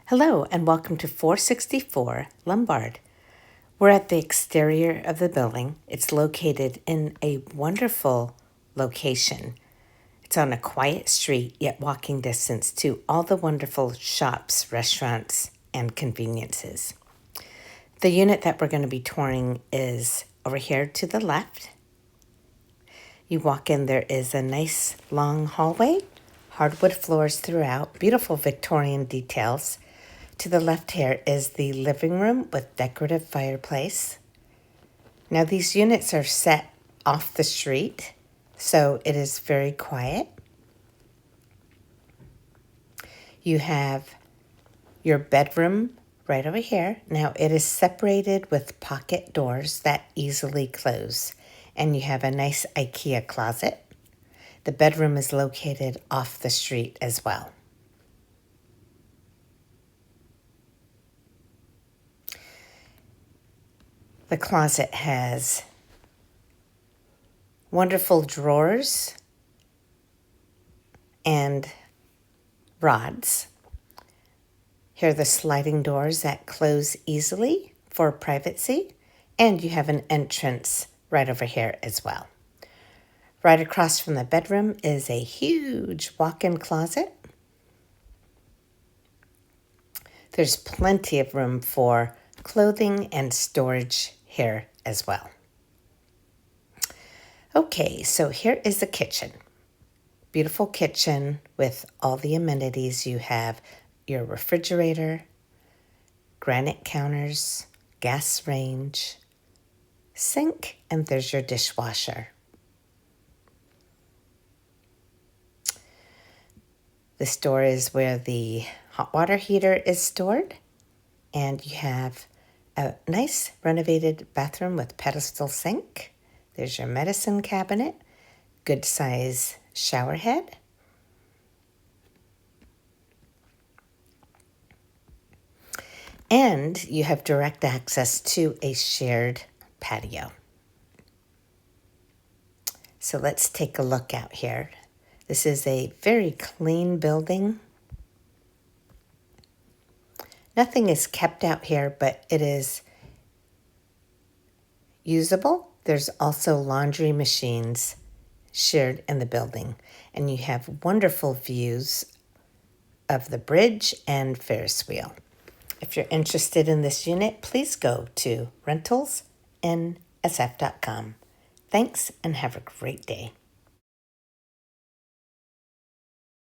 Hello and welcome to 464 Lombard. We're at the exterior of the building. It's located in a wonderful location. It's on a quiet street, yet walking distance to all the wonderful shops, restaurants, and conveniences. The unit that we're going to be touring is over here to the left. You walk in, there is a nice long hallway, hardwood floors throughout, beautiful Victorian details. To the left here is the living room with decorative fireplace. Now these units are set off the street, so it is very quiet. You have your bedroom right over here. Now it is separated with pocket doors that easily close, and you have a nice IKEA closet. The bedroom is located off the street as well. The closet has wonderful drawers and rods. Here are the sliding doors that close easily for privacy, and you have an entrance right over here as well. Right across from the bedroom is a huge walk-in closet. There's plenty of room for clothing and storage here as well. Okay, so here is the kitchen. Beautiful kitchen with all the amenities. You have your refrigerator, granite counters, gas range, sink, and there's your dishwasher. This door is where the hot water heater is stored, and you have a nice renovated bathroom with pedestal sink. There's your medicine cabinet, good size shower head. And you have direct access to a shared patio. So let's take a look out here. This is a very clean building. Nothing is kept out here, but it is usable. There's also laundry machines shared in the building, and you have wonderful views of the bridge and Ferris wheel. If you're interested in this unit, please go to rentalsnsf.com. Thanks and have a great day.